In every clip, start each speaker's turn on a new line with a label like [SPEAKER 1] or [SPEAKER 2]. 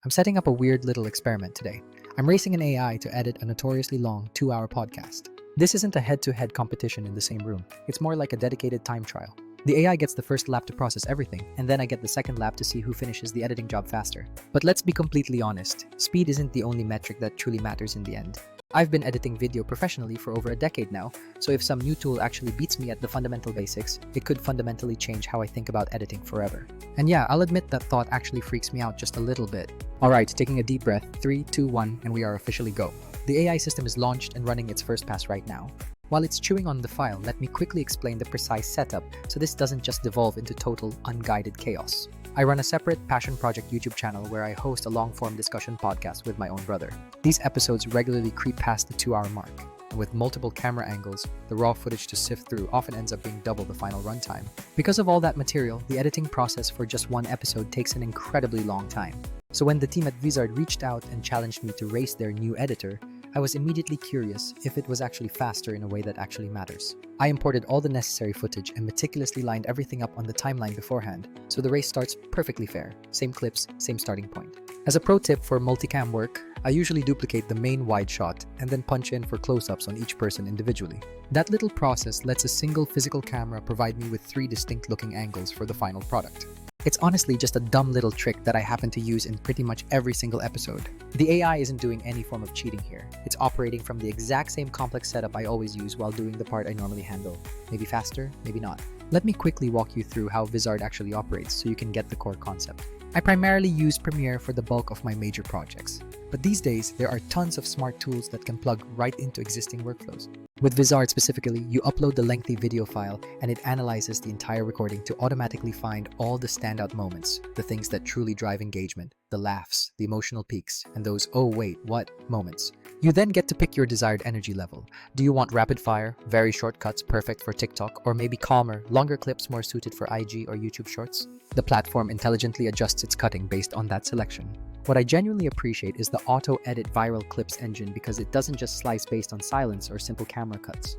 [SPEAKER 1] I'm setting up a weird little experiment today. I'm racing an AI to edit a notoriously long 2-hour podcast. This isn't a head-to-head competition in the same room. It's more like a dedicated time trial. The AI gets the first lap to process everything, and then I get the second lap to see who finishes the editing job faster. But let's be completely honest, speed isn't the only metric that truly matters in the end. I've been editing video professionally for over a decade now, so if some new tool actually beats me at the fundamental basics, it could fundamentally change how I think about editing forever. And yeah, I'll admit that thought actually freaks me out just a little bit. Alright, taking a deep breath, 3, 2, 1, and we are officially go. The AI system is launched and running its first pass right now. While it's chewing on the file, let me quickly explain the precise setup so this doesn't just devolve into total, unguided chaos. I run a separate passion project YouTube channel where I host a long-form discussion podcast with my own brother. These episodes regularly creep past the 2-hour mark, and with multiple camera angles, the raw footage to sift through often ends up being double the final runtime. Because of all that material, the editing process for just one episode takes an incredibly long time. So when the team at Vizard reached out and challenged me to race their new editor, I was immediately curious if it was actually faster in a way that actually matters. I imported all the necessary footage and meticulously lined everything up on the timeline beforehand, so the race starts perfectly fair. Same clips, same starting point. As a pro tip for multicam work, I usually duplicate the main wide shot and then punch in for close-ups on each person individually. That little process lets a single physical camera provide me with 3 distinct looking angles for the final product. It's honestly just a dumb little trick that I happen to use in pretty much every single episode. The AI isn't doing any form of cheating here. It's operating from the exact same complex setup I always use while doing the part I normally handle. Maybe faster, maybe not. Let me quickly walk you through how Vizard actually operates so you can get the core concept. I primarily use Premiere for the bulk of my major projects, but these days there are tons of smart tools that can plug right into existing workflows. With Vizard specifically, you upload the lengthy video file and it analyzes the entire recording to automatically find all the standout moments, the things that truly drive engagement, the laughs, the emotional peaks, and those "oh wait, what" moments. You then get to pick your desired energy level. Do you want rapid fire, very short cuts perfect for TikTok, or maybe calmer, longer clips more suited for IG or YouTube Shorts? The platform intelligently adjusts its cutting based on that selection. What I genuinely appreciate is the auto-edit viral clips engine because it doesn't just slice based on silence or simple camera cuts.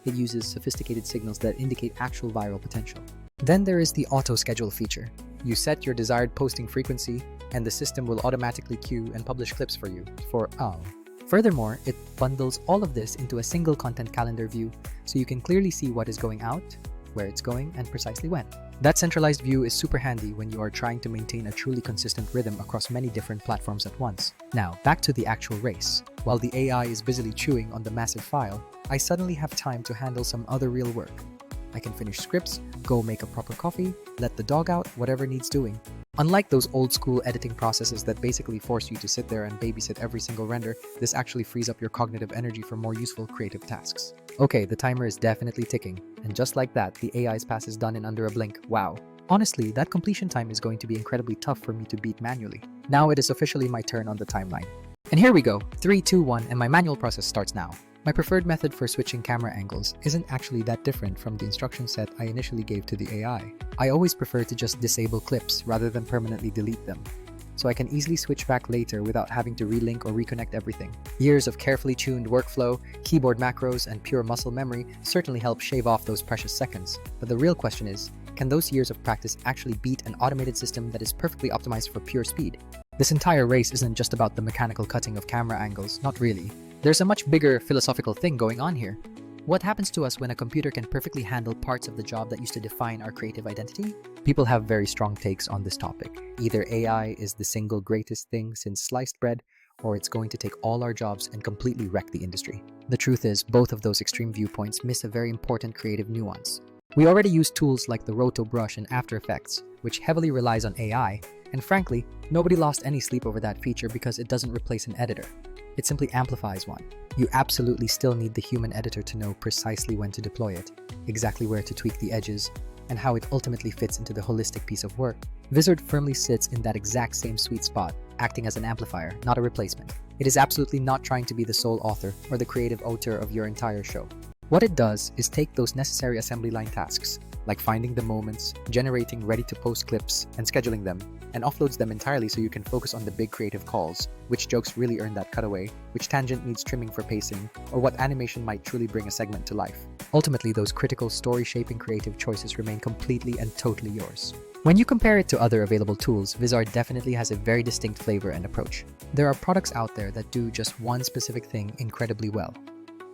[SPEAKER 1] It uses sophisticated signals that indicate actual viral potential. Then there is the auto-schedule feature. You set your desired posting frequency, and the system will automatically queue and publish clips for you, Furthermore, it bundles all of this into a single content calendar view, so you can clearly see what is going out, where it's going, and precisely when. That centralized view is super handy when you are trying to maintain a truly consistent rhythm across many different platforms at once. Now, back to the actual race. While the AI is busily chewing on the massive file, I suddenly have time to handle some other real work. I can finish scripts, go make a proper coffee, let the dog out, whatever needs doing. Unlike those old school editing processes that basically force you to sit there and babysit every single render, this actually frees up your cognitive energy for more useful creative tasks. Okay, the timer is definitely ticking, and just like that, the AI's pass is done in under a blink. Wow. Honestly, that completion time is going to be incredibly tough for me to beat manually. Now it is officially my turn on the timeline. And here we go, 3, 2, 1, and my manual process starts now. My preferred method for switching camera angles isn't actually that different from the instruction set I initially gave to the AI. I always prefer to just disable clips rather than permanently delete them, so I can easily switch back later without having to relink or reconnect everything. Years of carefully tuned workflow, keyboard macros, and pure muscle memory certainly help shave off those precious seconds. But the real question is, can those years of practice actually beat an automated system that is perfectly optimized for pure speed? This entire race isn't just about the mechanical cutting of camera angles, not really. There's a much bigger philosophical thing going on here. What happens to us when a computer can perfectly handle parts of the job that used to define our creative identity? People have very strong takes on this topic. Either AI is the single greatest thing since sliced bread, or it's going to take all our jobs and completely wreck the industry. The truth is, both of those extreme viewpoints miss a very important creative nuance. We already use tools like the Roto brush and After Effects, which heavily relies on AI, and frankly, nobody lost any sleep over that feature because it doesn't replace an editor. It simply amplifies one. You absolutely still need the human editor to know precisely when to deploy it, exactly where to tweak the edges, and how it ultimately fits into the holistic piece of work. Vizard firmly sits in that exact same sweet spot, acting as an amplifier, not a replacement. It is absolutely not trying to be the sole author or the creative auteur of your entire show. What it does is take those necessary assembly line tasks, like finding the moments, generating ready-to-post clips, and scheduling them, and offloads them entirely so you can focus on the big creative calls, which jokes really earn that cutaway, which tangent needs trimming for pacing, or what animation might truly bring a segment to life. Ultimately, those critical story-shaping creative choices remain completely and totally yours. When you compare it to other available tools, Vizard definitely has a very distinct flavor and approach. There are products out there that do just one specific thing incredibly well.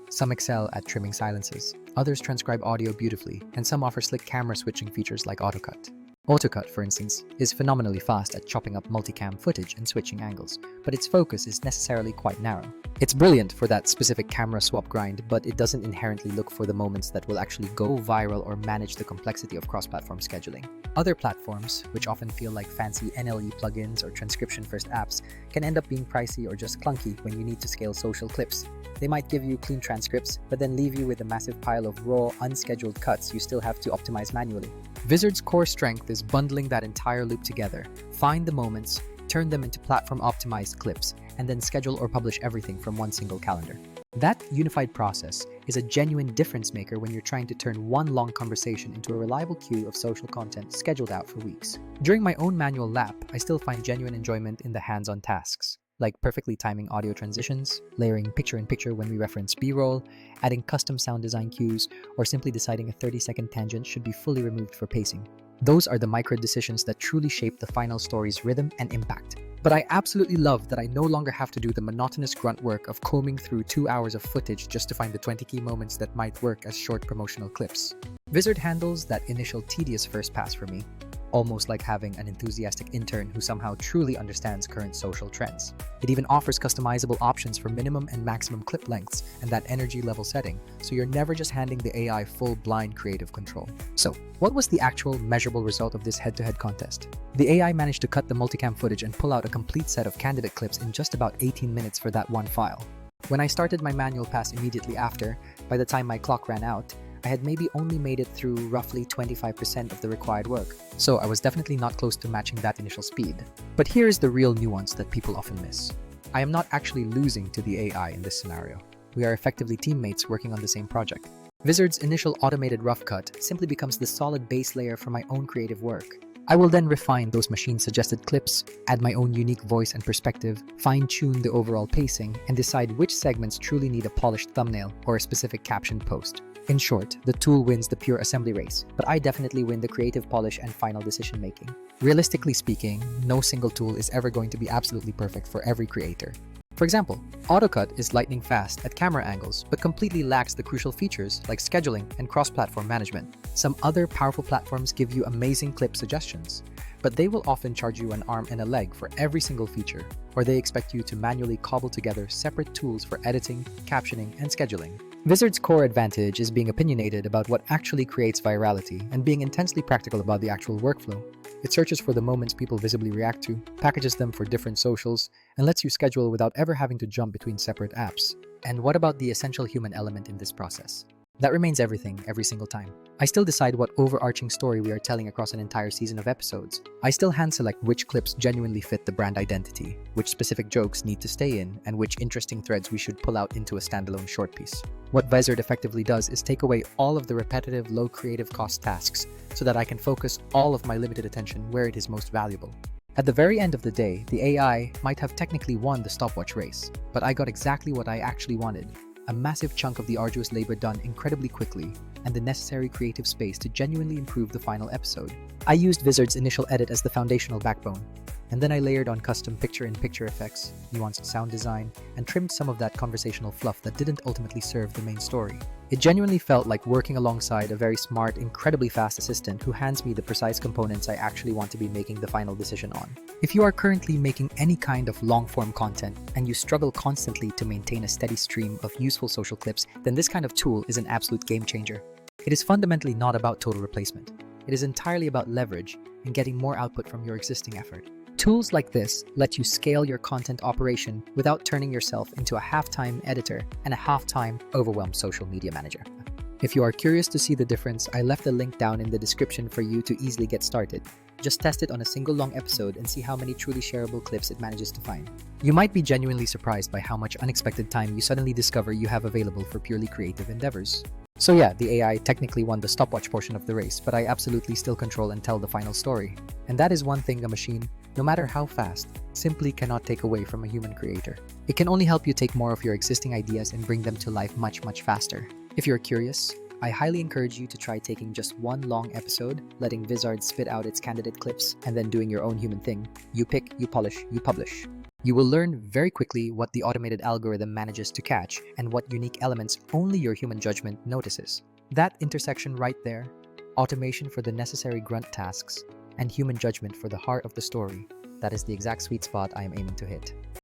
[SPEAKER 1] Some excel at trimming silences, others transcribe audio beautifully, and some offer slick camera switching features like AutoCut. AutoCut, for instance, is phenomenally fast at chopping up multicam footage and switching angles, but its focus is necessarily quite narrow. It's brilliant for that specific camera swap grind, but it doesn't inherently look for the moments that will actually go viral or manage the complexity of cross-platform scheduling. Other platforms, which often feel like fancy NLE plugins or transcription-first apps, can end up being pricey or just clunky when you need to scale social clips. They might give you clean transcripts, but then leave you with a massive pile of raw, unscheduled cuts you still have to optimize manually. Vizard's core strength is bundling that entire loop together. Find the moments, turn them into platform-optimized clips, and then schedule or publish everything from one single calendar. That unified process is a genuine difference maker when you're trying to turn one long conversation into a reliable queue of social content scheduled out for weeks. During my own manual lap, I still find genuine enjoyment in the hands-on tasks, like perfectly timing audio transitions, layering picture-in-picture when we reference B-roll, adding custom sound design cues, or simply deciding a 30-second tangent should be fully removed for pacing. Those are the micro decisions that truly shape the final story's rhythm and impact. But I absolutely love that I no longer have to do the monotonous grunt work of combing through 2 hours of footage just to find the 20 key moments that might work as short promotional clips. Vizard handles that initial tedious first pass for me, almost like having an enthusiastic intern who somehow truly understands current social trends. It even offers customizable options for minimum and maximum clip lengths and that energy level setting, so you're never just handing the AI full blind creative control. So, what was the actual measurable result of this head-to-head contest? The AI managed to cut the multicam footage and pull out a complete set of candidate clips in just about 18 minutes for that one file. When I started my manual pass immediately after, by the time my clock ran out, I had maybe only made it through roughly 25% of the required work, so I was definitely not close to matching that initial speed. But here's the real nuance that people often miss. I am not actually losing to the AI in this scenario. We are effectively teammates working on the same project. Vizard's initial automated rough cut simply becomes the solid base layer for my own creative work. I will then refine those machine-suggested clips, add my own unique voice and perspective, fine-tune the overall pacing, and decide which segments truly need a polished thumbnail or a specific captioned post. In short, the tool wins the pure assembly race, but I definitely win the creative polish and final decision-making. Realistically speaking, no single tool is ever going to be absolutely perfect for every creator. For example, AutoCut is lightning fast at camera angles, but completely lacks the crucial features like scheduling and cross-platform management. Some other powerful platforms give you amazing clip suggestions, but they will often charge you an arm and a leg for every single feature, or they expect you to manually cobble together separate tools for editing, captioning, and scheduling. Vizard's core advantage is being opinionated about what actually creates virality and being intensely practical about the actual workflow. It searches for the moments people visibly react to, packages them for different socials, and lets you schedule without ever having to jump between separate apps. And what about the essential human element in this process? That remains everything every single time. I still decide what overarching story we are telling across an entire season of episodes. I still hand select which clips genuinely fit the brand identity, which specific jokes need to stay in, and which interesting threads we should pull out into a standalone short piece. What Vizard effectively does is take away all of the repetitive, low creative cost tasks so that I can focus all of my limited attention where it is most valuable. At the very end of the day, the AI might have technically won the stopwatch race, but I got exactly what I actually wanted. A massive chunk of the arduous labor done incredibly quickly, and the necessary creative space to genuinely improve the final episode. I used Vizard's initial edit as the foundational backbone, and then I layered on custom picture-in-picture effects, nuanced sound design, and trimmed some of that conversational fluff that didn't ultimately serve the main story. It genuinely felt like working alongside a very smart, incredibly fast assistant who hands me the precise components I actually want to be making the final decision on. If you are currently making any kind of long-form content and you struggle constantly to maintain a steady stream of useful social clips, then this kind of tool is an absolute game changer. It is fundamentally not about total replacement. It is entirely about leverage and getting more output from your existing effort. Tools like this let you scale your content operation without turning yourself into a half-time editor and a half-time overwhelmed social media manager. If you are curious to see the difference, I left a link down in the description for you to easily get started. Just test it on a single long episode and see how many truly shareable clips it manages to find. You might be genuinely surprised by how much unexpected time you suddenly discover you have available for purely creative endeavors. So yeah, the AI technically won the stopwatch portion of the race, but I absolutely still control and tell the final story. And that is one thing a machine, no matter how fast, simply cannot take away from a human creator. It can only help you take more of your existing ideas and bring them to life much, much faster. If you're curious, I highly encourage you to try taking just one long episode, letting Vizard spit out its candidate clips, and then doing your own human thing. You pick, you polish, you publish. You will learn very quickly what the automated algorithm manages to catch and what unique elements only your human judgment notices. That intersection right there, automation for the necessary grunt tasks, and human judgment for the heart of the story, that is the exact sweet spot I am aiming to hit.